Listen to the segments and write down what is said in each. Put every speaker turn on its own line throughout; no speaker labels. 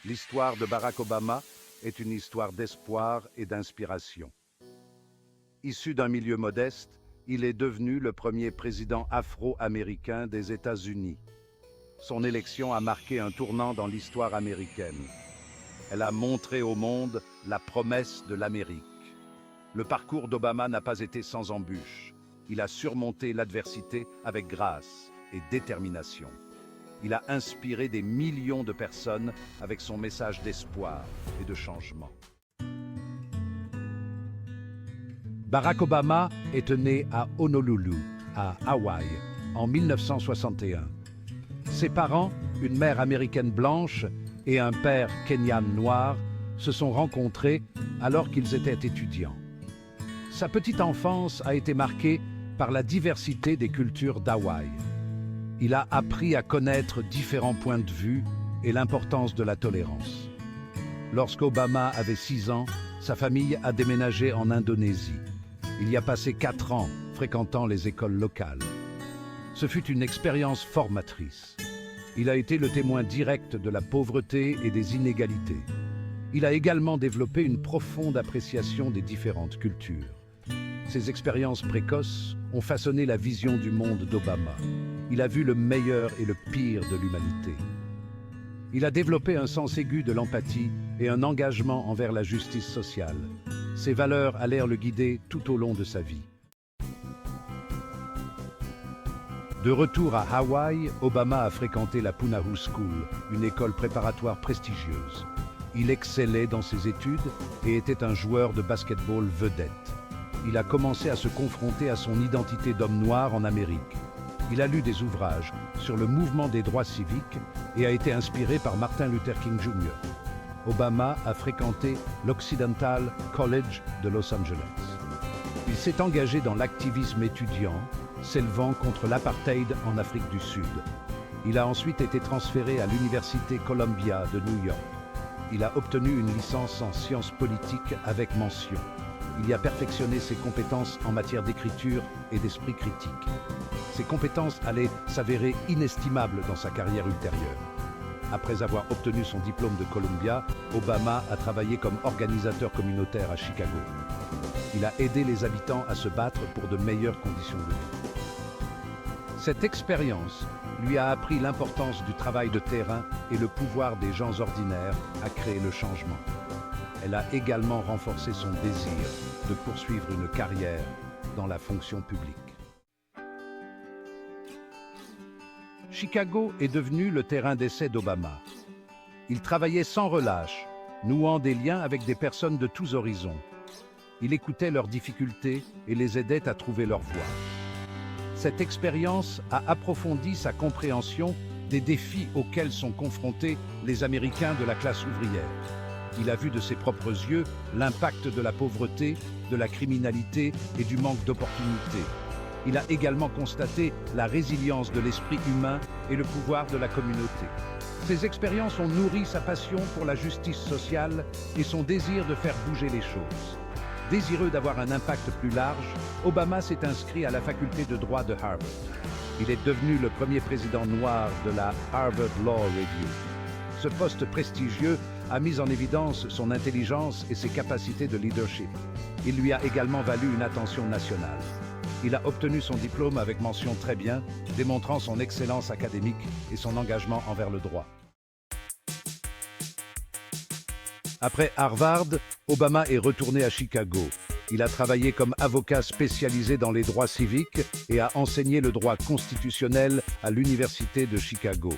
L'histoire de Barack Obama est une histoire d'espoir et d'inspiration. Issu d'un milieu modeste, il est devenu le premier président afro-américain des États-Unis. Son élection a marqué un tournant dans l'histoire américaine. Elle a montré au monde la promesse de l'Amérique. Le parcours d'Obama n'a pas été sans embûches. Il a surmonté l'adversité avec grâce et détermination. Il a inspiré des millions de personnes avec son message d'espoir et de changement. Barack Obama est né à Honolulu, à Hawaï, en 1961. Ses parents, une mère américaine blanche et un père kenyan noir, se sont rencontrés alors qu'ils étaient étudiants. Sa petite enfance a été marquée par la diversité des cultures d'Hawaï. Il a appris à connaître différents points de vue et l'importance de la tolérance. Lorsqu'Obama avait 6 ans, sa famille a déménagé en Indonésie. Il y a passé 4 ans fréquentant les écoles locales. Ce fut une expérience formatrice. Il a été le témoin direct de la pauvreté et des inégalités. Il a également développé une profonde appréciation des différentes cultures. Ces expériences précoces ont façonné la vision du monde d'Obama. Il a vu le meilleur et le pire de l'humanité. Il a développé un sens aigu de l'empathie et un engagement envers la justice sociale. Ces valeurs allèrent le guider tout au long de sa vie. De retour à Hawaï, Obama a fréquenté la Punahou School, une école préparatoire prestigieuse. Il excellait dans ses études et était un joueur de basketball vedette. Il a commencé à se confronter à son identité d'homme noir en Amérique. Il a lu des ouvrages sur le mouvement des droits civiques et a été inspiré par Martin Luther King Jr. Obama a fréquenté l'Occidental College de Los Angeles. Il s'est engagé dans l'activisme étudiant, s'élevant contre l'apartheid en Afrique du Sud. Il a ensuite été transféré à l'Université Columbia de New York. Il a obtenu une licence en sciences politiques avec mention. Il y a perfectionné ses compétences en matière d'écriture et d'esprit critique. Ces compétences allaient s'avérer inestimables dans sa carrière ultérieure. Après avoir obtenu son diplôme de Columbia, Obama a travaillé comme organisateur communautaire à Chicago. Il a aidé les habitants à se battre pour de meilleures conditions de vie. Cette expérience lui a appris l'importance du travail de terrain et le pouvoir des gens ordinaires à créer le changement. Elle a également renforcé son désir de poursuivre une carrière dans la fonction publique. Chicago est devenu le terrain d'essai d'Obama. Il travaillait sans relâche, nouant des liens avec des personnes de tous horizons. Il écoutait leurs difficultés et les aidait à trouver leur voie. Cette expérience a approfondi sa compréhension des défis auxquels sont confrontés les Américains de la classe ouvrière. Il a vu de ses propres yeux l'impact de la pauvreté, de la criminalité et du manque d'opportunités. Il a également constaté la résilience de l'esprit humain et le pouvoir de la communauté. Ces expériences ont nourri sa passion pour la justice sociale et son désir de faire bouger les choses. Désireux d'avoir un impact plus large, Obama s'est inscrit à la faculté de droit de Harvard. Il est devenu le premier président noir de la Harvard Law Review. Ce poste prestigieux a mis en évidence son intelligence et ses capacités de leadership. Il lui a également valu une attention nationale. Il a obtenu son diplôme avec mention très bien, démontrant son excellence académique et son engagement envers le droit. Après Harvard, Obama est retourné à Chicago. Il a travaillé comme avocat spécialisé dans les droits civiques et a enseigné le droit constitutionnel à l'Université de Chicago.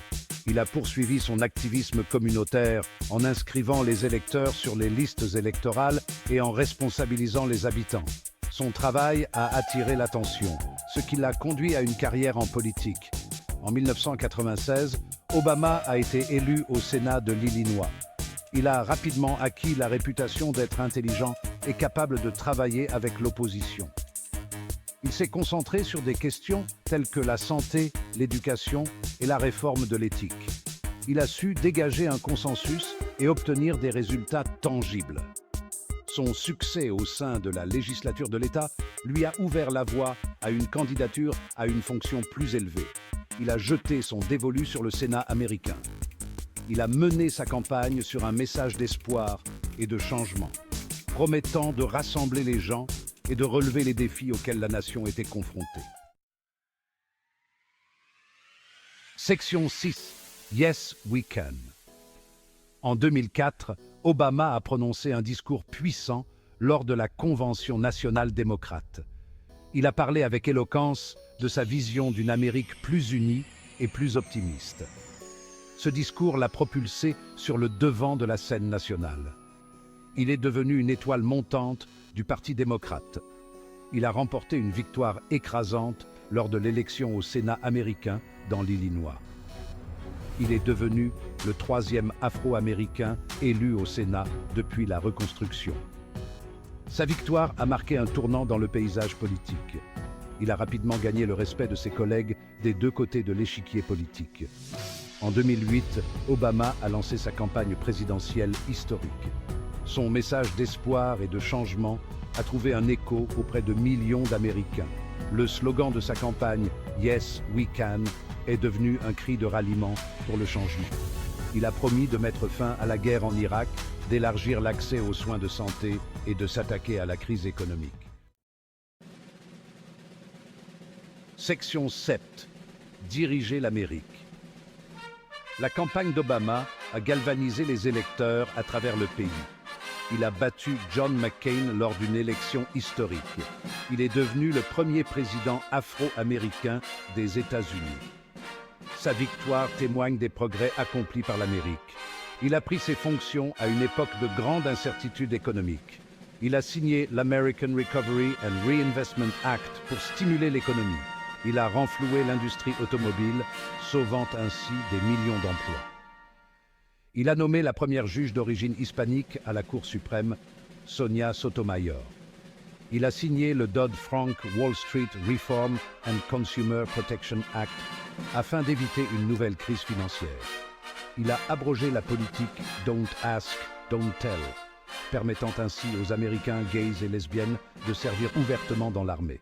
Il a poursuivi son activisme communautaire en inscrivant les électeurs sur les listes électorales et en responsabilisant les habitants. Son travail a attiré l'attention, ce qui l'a conduit à une carrière en politique. En 1996, Obama a été élu au Sénat de l'Illinois. Il a rapidement acquis la réputation d'être intelligent et capable de travailler avec l'opposition. Il s'est concentré sur des questions telles que la santé, l'éducation et la réforme de l'éthique. Il a su dégager un consensus et obtenir des résultats tangibles. Son succès au sein de la législature de l'État lui a ouvert la voie à une candidature à une fonction plus élevée. Il a jeté son dévolu sur le Sénat américain. il a mené sa campagne sur un message d'espoir et de changement, promettant de rassembler les gens et de relever les défis auxquels la nation était confrontée. Section 6. Yes, we can. En 2004, Obama a prononcé un discours puissant lors de la Convention nationale démocrate. Il a parlé avec éloquence de sa vision d'une Amérique plus unie et plus optimiste. Ce discours l'a propulsé sur le devant de la scène nationale. Il est devenu une étoile montante du Parti démocrate. Il a remporté une victoire écrasante lors de l'élection au Sénat américain dans l'Illinois. Il est devenu le 3e Afro-Américain élu au Sénat depuis la Reconstruction. Sa victoire a marqué un tournant dans le paysage politique. Il a rapidement gagné le respect de ses collègues des deux côtés de l'échiquier politique. En 2008, Obama a lancé sa campagne présidentielle historique. Son message d'espoir et de changement a trouvé un écho auprès de millions d'Américains. Le slogan de sa campagne « Yes, we can » est devenu un cri de ralliement pour le changement. Il a promis de mettre fin à la guerre en Irak, d'élargir l'accès aux soins de santé et de s'attaquer à la crise économique. Section 7. Diriger l'Amérique. La campagne d'Obama a galvanisé les électeurs à travers le pays. Il a battu John McCain lors d'une élection historique. Il est devenu le premier président afro-américain des États-Unis. Sa victoire témoigne des progrès accomplis par l'Amérique. Il a pris ses fonctions à une époque de grande incertitude économique. Il a signé l'American Recovery and Reinvestment Act pour stimuler l'économie. Il a renfloué l'industrie automobile, sauvant ainsi des millions d'emplois. Il a nommé la première juge d'origine hispanique à la Cour suprême, Sonia Sotomayor. Il a signé le Dodd-Frank Wall Street Reform and Consumer Protection Act afin d'éviter une nouvelle crise financière. Il a abrogé la politique Don't Ask, Don't Tell, permettant ainsi aux Américains gays et lesbiennes de servir ouvertement dans l'armée.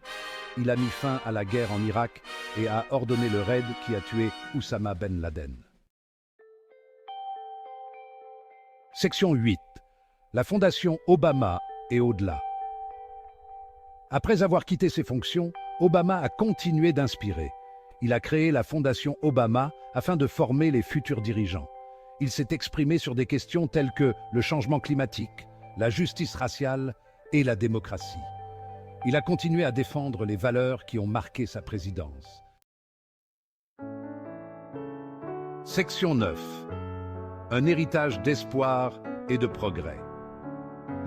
Il a mis fin à la guerre en Irak et a ordonné le raid qui a tué Oussama Ben Laden. Section 8. La Fondation Obama et au-delà. Après avoir quitté ses fonctions, Obama a continué d'inspirer. Il a créé la Fondation Obama afin de former les futurs dirigeants. Il s'est exprimé sur des questions telles que le changement climatique, la justice raciale et la démocratie. Il a continué à défendre les valeurs qui ont marqué sa présidence. Section 9. Un héritage d'espoir et de progrès.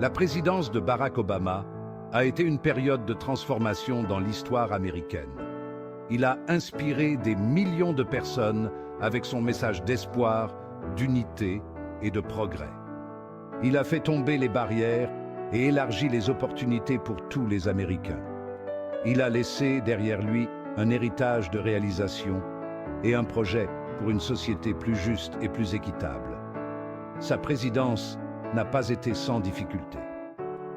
La présidence de Barack Obama a été une période de transformation dans l'histoire américaine. Il a inspiré des millions de personnes avec son message d'espoir, d'unité et de progrès. Il a fait tomber les barrières et élargi les opportunités pour tous les Américains. Il a laissé derrière lui un héritage de réalisation et un projet pour une société plus juste et plus équitable. Sa présidence n'a pas été sans difficulté.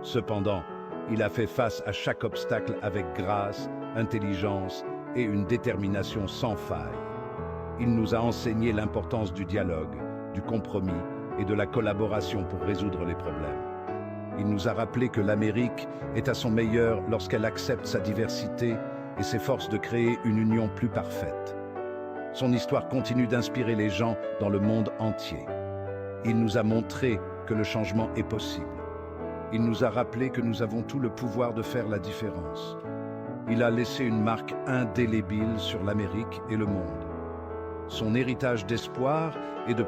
Cependant, il a fait face à chaque obstacle avec grâce, intelligence et une détermination sans faille. Il nous a enseigné l'importance du dialogue, du compromis et de la collaboration pour résoudre les problèmes. Il nous a rappelé que l'Amérique est à son meilleur lorsqu'elle accepte sa diversité et s'efforce de créer une union plus parfaite. Son histoire continue d'inspirer les gens dans le monde entier. Il nous a montré que le changement est possible. Il nous a rappelé que nous avons tout le pouvoir de faire la différence. Il a laissé une marque indélébile sur l'Amérique et le monde. Son héritage d'espoir et de